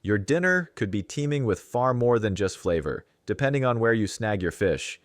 Your dinner could be teeming with far more than just flavor, depending on where you snag your fish.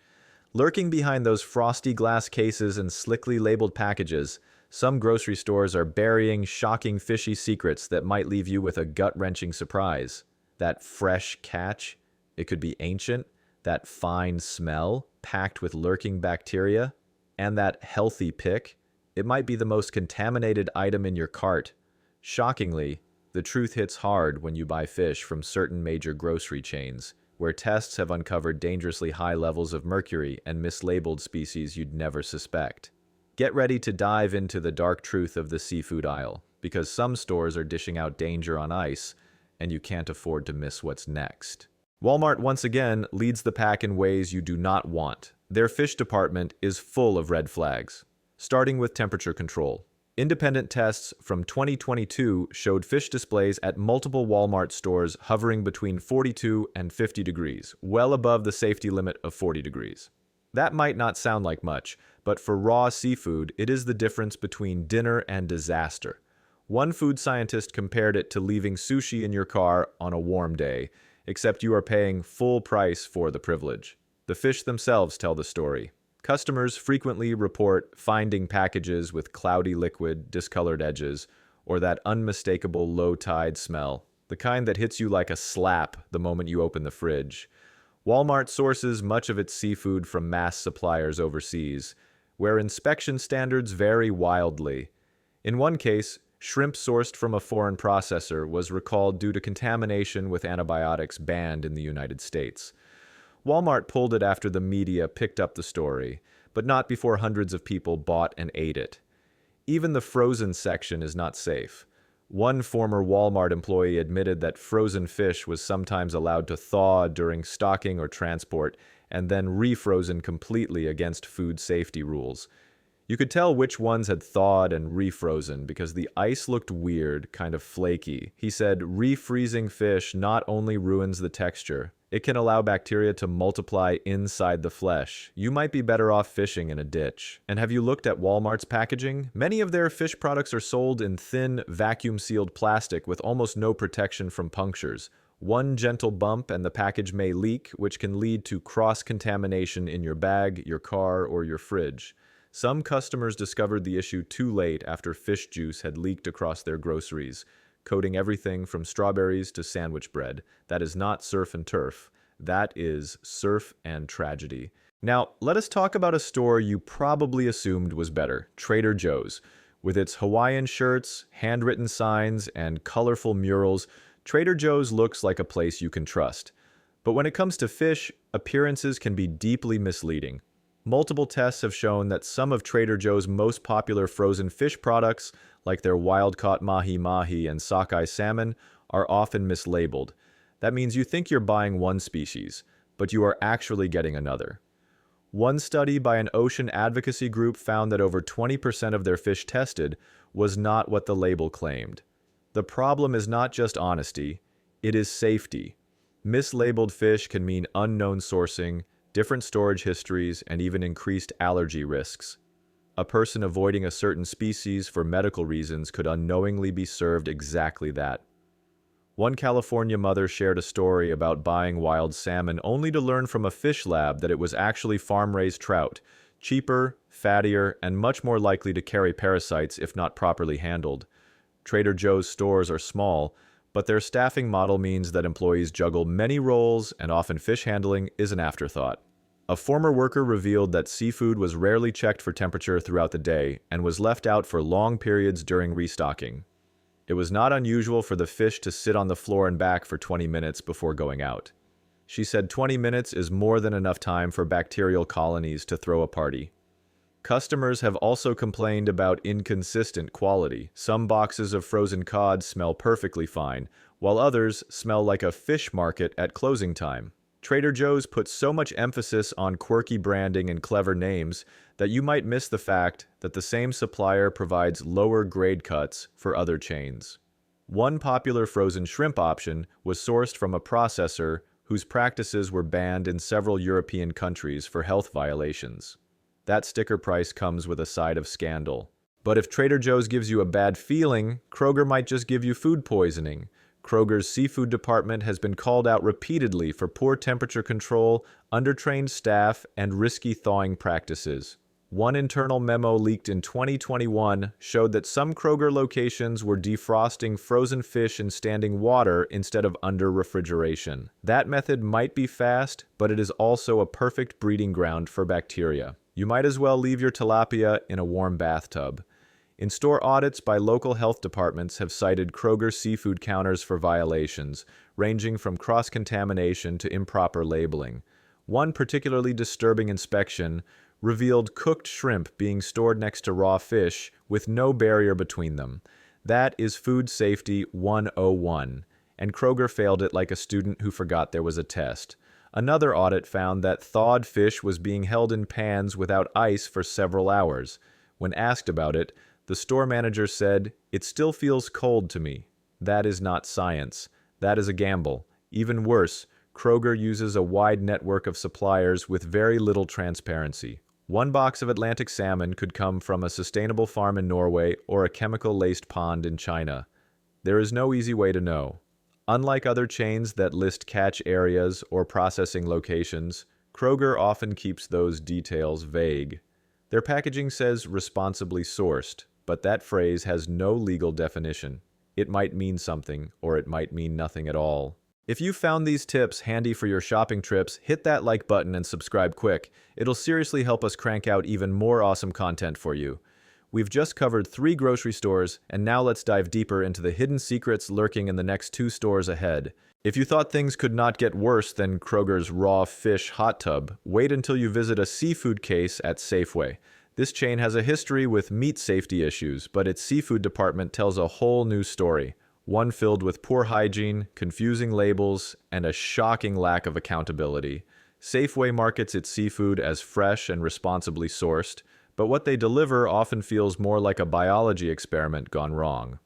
Lurking behind those frosty glass cases and slickly labeled packages, some grocery stores are burying shocking fishy secrets that might leave you with a gut-wrenching surprise. That fresh catch, it could be ancient, that fine smell, packed with lurking bacteria, and that healthy pick, it might be the most contaminated item in your cart. Shockingly, the truth hits hard when you buy fish from certain major grocery chains, where tests have uncovered dangerously high levels of mercury and mislabeled species you'd never suspect. Get ready to dive into the dark truth of the seafood aisle, because some stores are dishing out danger on ice, and you can't afford to miss what's next. Walmart once again leads the pack in ways you do not want. Their fish department is full of red flags, starting with temperature control. Independent tests from 2022 showed fish displays at multiple Walmart stores hovering between 42 and 50 degrees, well above the safety limit of 40 degrees. That might not sound like much, but for raw seafood, it is the difference between dinner and disaster. One food scientist compared it to leaving sushi in your car on a warm day, except you are paying full price for the privilege. The fish themselves tell the story. Customers frequently report finding packages with cloudy liquid, discolored edges, or that unmistakable low-tide smell, the kind that hits you like a slap the moment you open the fridge. Walmart sources much of its seafood from mass suppliers overseas, where inspection standards vary wildly. In one case, shrimp sourced from a foreign processor was recalled due to contamination with antibiotics banned in the United States. Walmart pulled it after the media picked up the story, but not before hundreds of people bought and ate it. Even the frozen section is not safe. One former Walmart employee admitted that frozen fish was sometimes allowed to thaw during stocking or transport and then refrozen completely against food safety rules. You could tell which ones had thawed and refrozen because the ice looked weird, kind of flaky. He said refreezing fish not only ruins the texture, it can allow bacteria to multiply inside the flesh. You might be better off fishing in a ditch. And have you looked at Walmart's packaging? Many of their fish products are sold in thin, vacuum-sealed plastic with almost no protection from punctures. One gentle bump and the package may leak, which can lead to cross-contamination in your bag, your car, or your fridge. Some customers discovered the issue too late after fish juice had leaked across their groceries, coating everything from strawberries to sandwich bread. That is not surf and turf. That is surf and tragedy. Now, let us talk about a store you probably assumed was better, Trader Joe's. With its Hawaiian shirts, handwritten signs, and colorful murals, Trader Joe's looks like a place you can trust. But when it comes to fish, appearances can be deeply misleading. Multiple tests have shown that some of Trader Joe's most popular frozen fish products, like their wild-caught mahi-mahi and sockeye salmon, are often mislabeled. That means you think you're buying one species, but you are actually getting another. One study by an ocean advocacy group found that over 20% of their fish tested was not what the label claimed. The problem is not just honesty, it is safety. Mislabeled fish can mean unknown sourcing, different storage histories, and even increased allergy risks. A person avoiding a certain species for medical reasons could unknowingly be served exactly that. One California mother shared a story about buying wild salmon only to learn from a fish lab that it was actually farm-raised trout, cheaper, fattier, and much more likely to carry parasites if not properly handled. Trader Joe's stores are small, but their staffing model means that employees juggle many roles and often fish handling is an afterthought. A former worker revealed that seafood was rarely checked for temperature throughout the day and was left out for long periods during restocking. It was not unusual for the fish to sit on the floor and back for 20 minutes before going out. She said 20 minutes is more than enough time for bacterial colonies to throw a party. Customers have also complained about inconsistent quality. Some boxes of frozen cod smell perfectly fine, while others smell like a fish market at closing time. Trader Joe's puts so much emphasis on quirky branding and clever names that you might miss the fact that the same supplier provides lower grade cuts for other chains. One popular frozen shrimp option was sourced from a processor whose practices were banned in several European countries for health violations. That sticker price comes with a side of scandal. But if Trader Joe's gives you a bad feeling, Kroger might just give you food poisoning. Kroger's seafood department has been called out repeatedly for poor temperature control, undertrained staff, and risky thawing practices. One internal memo leaked in 2021 showed that some Kroger locations were defrosting frozen fish in standing water instead of under refrigeration. That method might be fast, but it is also a perfect breeding ground for bacteria. You might as well leave your tilapia in a warm bathtub. In-store audits by local health departments have cited Kroger seafood counters for violations, ranging from cross-contamination to improper labeling. One particularly disturbing inspection revealed cooked shrimp being stored next to raw fish with no barrier between them. That is Food Safety 101, and Kroger failed it like a student who forgot there was a test. Another audit found that thawed fish was being held in pans without ice for several hours. When asked about it, the store manager said, "It still feels cold to me." That is not science. That is a gamble. Even worse, Kroger uses a wide network of suppliers with very little transparency. One box of Atlantic salmon could come from a sustainable farm in Norway or a chemical-laced pond in China. There is no easy way to know. Unlike other chains that list catch areas or processing locations, Kroger often keeps those details vague. Their packaging says responsibly sourced, but that phrase has no legal definition. It might mean something, or it might mean nothing at all. If you found these tips handy for your shopping trips, hit that like button and subscribe quick. It'll seriously help us crank out even more awesome content for you. We've just covered 3 grocery stores, and now let's dive deeper into the hidden secrets lurking in the next 2 stores ahead. If you thought things could not get worse than Kroger's raw fish hot tub, wait until you visit a seafood case at Safeway. This chain has a history with meat safety issues, but its seafood department tells a whole new story. One filled with poor hygiene, confusing labels, and a shocking lack of accountability. Safeway markets its seafood as fresh and responsibly sourced, but what they deliver often feels more like a biology experiment gone wrong.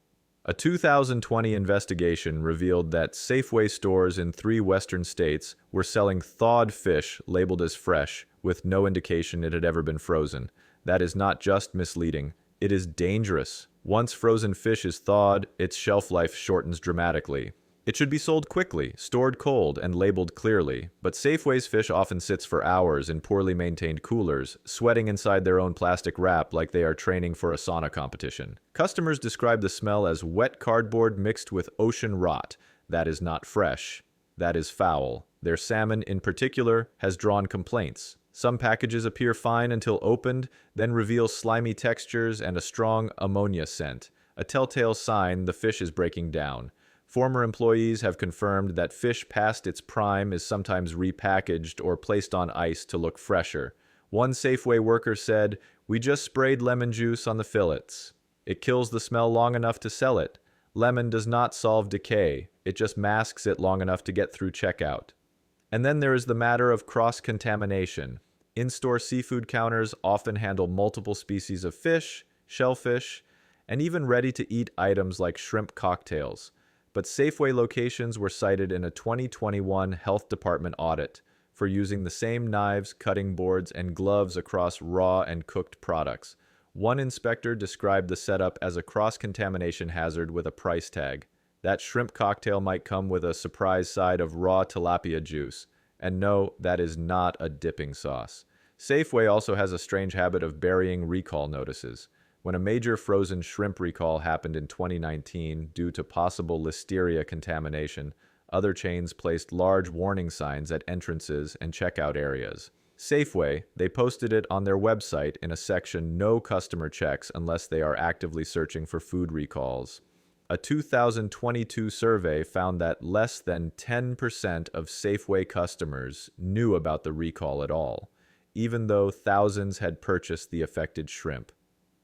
A 2020 investigation revealed that Safeway stores in 3 western states were selling thawed fish labeled as fresh, with no indication it had ever been frozen. That is not just misleading, it is dangerous. Once frozen fish is thawed, its shelf life shortens dramatically. It should be sold quickly, stored cold, and labeled clearly, but Safeway's fish often sits for hours in poorly maintained coolers, sweating inside their own plastic wrap like they are training for a sauna competition. Customers describe the smell as wet cardboard mixed with ocean rot. That is not fresh. That is foul. Their salmon, in particular, has drawn complaints. Some packages appear fine until opened, then reveal slimy textures and a strong ammonia scent, a telltale sign the fish is breaking down. Former employees have confirmed that fish past its prime is sometimes repackaged or placed on ice to look fresher. One Safeway worker said, "We just sprayed lemon juice on the fillets. It kills the smell long enough to sell it. Lemon does not solve decay, it just masks it long enough to get through checkout." And then there is the matter of cross-contamination. In-store seafood counters often handle multiple species of fish, shellfish, and even ready-to-eat items like shrimp cocktails. But Safeway locations were cited in a 2021 Health Department audit for using the same knives, cutting boards, and gloves across raw and cooked products. One inspector described the setup as a cross-contamination hazard with a price tag. That shrimp cocktail might come with a surprise side of raw tilapia juice. And no, that is not a dipping sauce. Safeway also has a strange habit of burying recall notices. When a major frozen shrimp recall happened in 2019 due to possible listeria contamination, other chains placed large warning signs at entrances and checkout areas. Safeway, they posted it on their website in a section "No customer checks unless they are actively searching for food recalls." A 2022 survey found that less than 10% of Safeway customers knew about the recall at all, even though thousands had purchased the affected shrimp.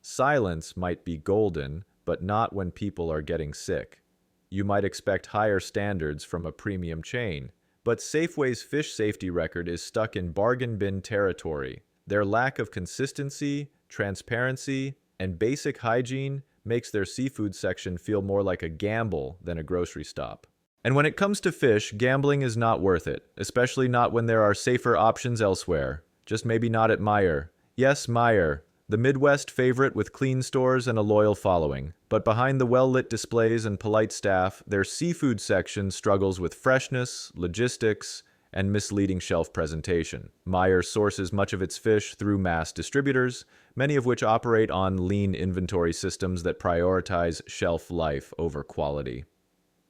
Silence might be golden, but not when people are getting sick. You might expect higher standards from a premium chain, but Safeway's fish safety record is stuck in bargain bin territory. Their lack of consistency, transparency, and basic hygiene makes their seafood section feel more like a gamble than a grocery stop. And when it comes to fish, gambling is not worth it, especially not when there are safer options elsewhere. Just maybe not at Meijer. Yes, Meijer, The Midwest favorite with clean stores and a loyal following. But behind the well-lit displays and polite staff, their seafood section struggles with freshness, logistics, and misleading shelf presentation. Meijer sources much of its fish through mass distributors, many of which operate on lean inventory systems that prioritize shelf life over quality.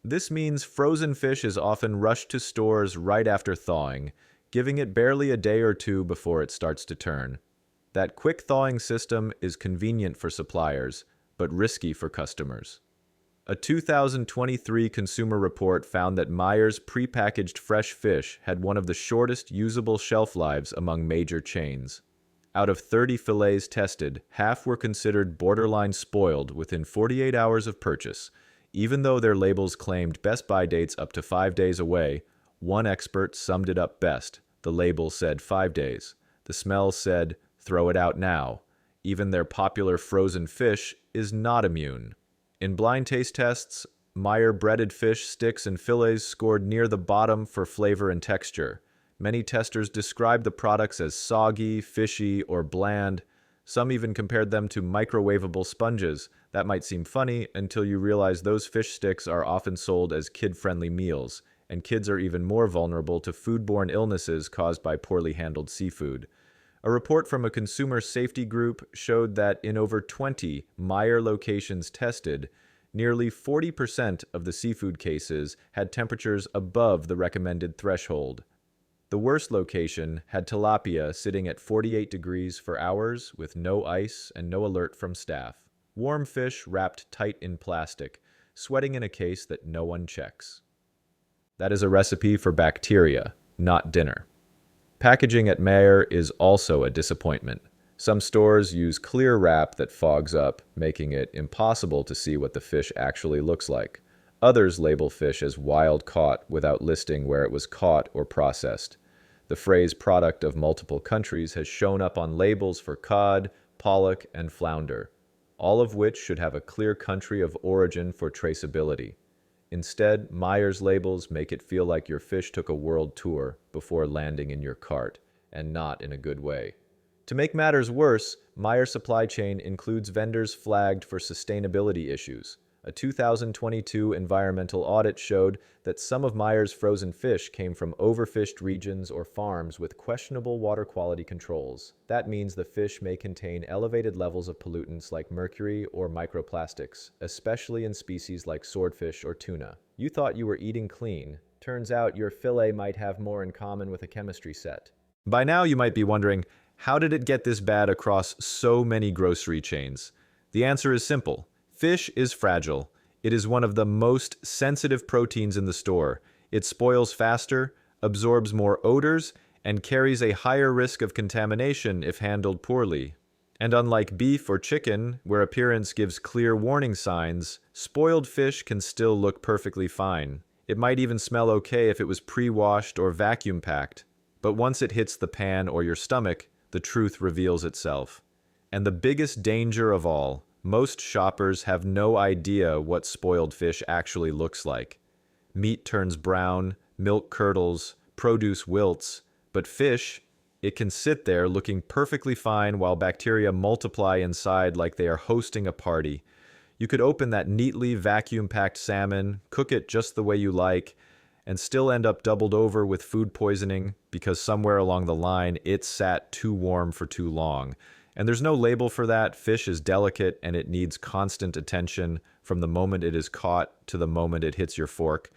This means frozen fish is often rushed to stores right after thawing, giving it barely a day or two before it starts to turn. That quick thawing system is convenient for suppliers, but risky for customers. A 2023 consumer report found that Meijer's prepackaged fresh fish had one of the shortest usable shelf lives among major chains. Out of 30 fillets tested, half were considered borderline spoiled within 48 hours of purchase. Even though their labels claimed best buy dates up to 5 days away, one expert summed it up best. The label said 5 days. The smell said, throw it out now. Even their popular frozen fish is not immune. In blind taste tests, Meijer breaded fish sticks and fillets scored near the bottom for flavor and texture. Many testers described the products as soggy, fishy, or bland. Some even compared them to microwavable sponges. That might seem funny until you realize those fish sticks are often sold as kid-friendly meals, and kids are even more vulnerable to foodborne illnesses caused by poorly handled seafood. A report from a consumer safety group showed that in over 20 Meijer locations tested, nearly 40% of the seafood cases had temperatures above the recommended threshold. The worst location had tilapia sitting at 48 degrees for hours with no ice and no alert from staff. Warm fish wrapped tight in plastic, sweating in a case that no one checks. That is a recipe for bacteria, not dinner. Packaging at Meijer is also a disappointment. Some stores use clear wrap that fogs up, making it impossible to see what the fish actually looks like. Others label fish as wild caught without listing where it was caught or processed. The phrase product of multiple countries has shown up on labels for cod, pollock, and flounder, all of which should have a clear country of origin for traceability. Instead, Meijer's labels make it feel like your fish took a world tour before landing in your cart, and not in a good way. To make matters worse, Meijer's supply chain includes vendors flagged for sustainability issues. A 2022 environmental audit showed that some of Meijer's frozen fish came from overfished regions or farms with questionable water quality controls. That means the fish may contain elevated levels of pollutants like mercury or microplastics, especially in species like swordfish or tuna. You thought you were eating clean. Turns out your fillet might have more in common with a chemistry set. By now you might be wondering, how did it get this bad across so many grocery chains? The answer is simple. Fish is fragile. It is one of the most sensitive proteins in the store. It spoils faster, absorbs more odors, and carries a higher risk of contamination if handled poorly. And unlike beef or chicken, where appearance gives clear warning signs, spoiled fish can still look perfectly fine. It might even smell okay if it was pre-washed or vacuum-packed. But once it hits the pan or your stomach, the truth reveals itself. And the biggest danger of all, most shoppers have no idea what spoiled fish actually looks like. Meat turns brown, milk curdles, produce wilts, but fish, it can sit there looking perfectly fine while bacteria multiply inside like they are hosting a party. You could open that neatly vacuum-packed salmon, cook it just the way you like, and still end up doubled over with food poisoning because somewhere along the line it sat too warm for too long. And there's no label for that. Fish is delicate and it needs constant attention from the moment it is caught to the moment it hits your fork.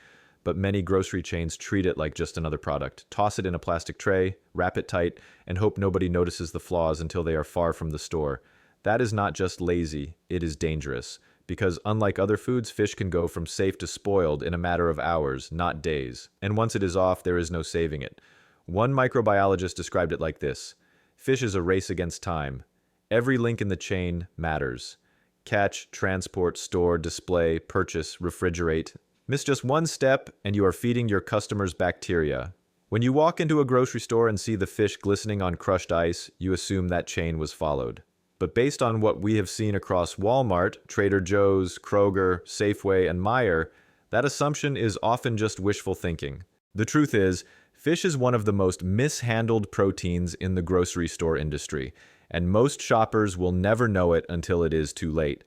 But many grocery chains treat it like just another product. Toss it in a plastic tray, wrap it tight, and hope nobody notices the flaws until they are far from the store. That is not just lazy, it is dangerous. Because unlike other foods, fish can go from safe to spoiled in a matter of hours, not days. And once it is off, there is no saving it. One microbiologist described it like this. Fish is a race against time. Every link in the chain matters. Catch, transport, store, display, purchase, refrigerate. Miss just one step and you are feeding your customers bacteria. When you walk into a grocery store and see the fish glistening on crushed ice, you assume that chain was followed. But based on what we have seen across Walmart, Trader Joe's, Kroger, Safeway, and Meijer, that assumption is often just wishful thinking. The truth is, fish is one of the most mishandled proteins in the grocery store industry, and most shoppers will never know it until it is too late.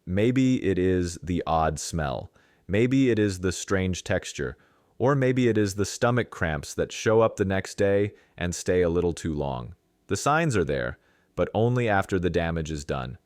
Maybe it is the odd smell. Maybe it is the strange texture. Or maybe it is the stomach cramps that show up the next day and stay a little too long. The signs are there, but only after the damage is done.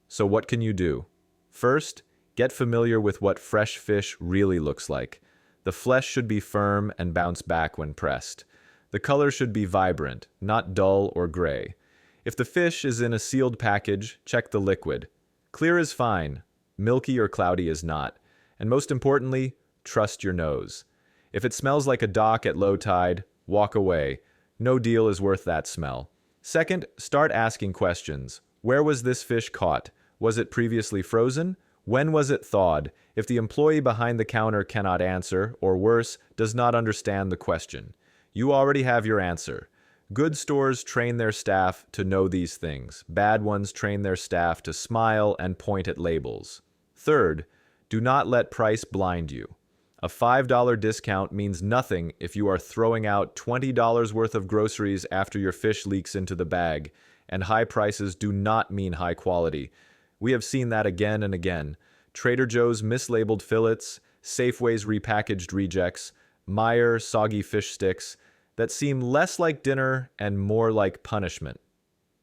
So what can you do? First, get familiar with what fresh fish really looks like. The flesh should be firm and bounce back when pressed. The color should be vibrant, not dull or gray. If the fish is in a sealed package, check the liquid. Clear is fine, milky or cloudy is not. And most importantly, trust your nose. If it smells like a dock at low tide, walk away. No deal is worth that smell. Second, start asking questions. Where was this fish caught? Was it previously frozen? When was it thawed? If the employee behind the counter cannot answer, or worse, does not understand the question, you already have your answer. Good stores train their staff to know these things. Bad ones train their staff to smile and point at labels. Third, do not let price blind you. A $5 discount means nothing if you are throwing out $20 worth of groceries after your fish leaks into the bag, and high prices do not mean high quality. We have seen that again and again. Trader Joe's mislabeled fillets, Safeway's repackaged rejects, Meijer soggy fish sticks that seem less like dinner and more like punishment.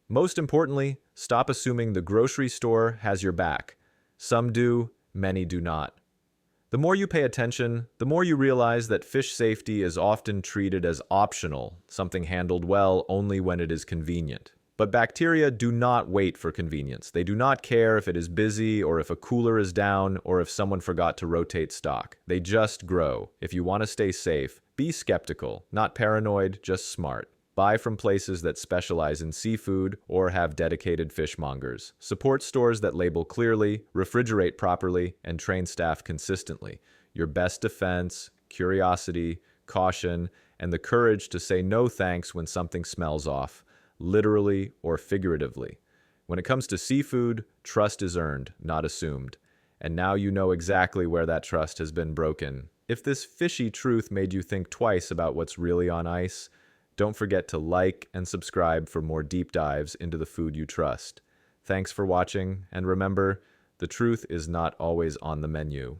Most importantly, stop assuming the grocery store has your back. Some do, many do not. The more you pay attention, the more you realize that fish safety is often treated as optional, something handled well only when it is convenient. But bacteria do not wait for convenience. They do not care if it is busy or if a cooler is down or if someone forgot to rotate stock. They just grow. If you want to stay safe, be skeptical, not paranoid, just smart. Buy from places that specialize in seafood or have dedicated fishmongers. Support stores that label clearly, refrigerate properly, and train staff consistently. Your best defense, curiosity, caution, and the courage to say no thanks when something smells off, literally or figuratively. When it comes to seafood, trust is earned, not assumed. And now you know exactly where that trust has been broken. If this fishy truth made you think twice about what's really on ice, don't forget to like and subscribe for more deep dives into the food you trust. Thanks for watching, and remember, the truth is not always on the menu.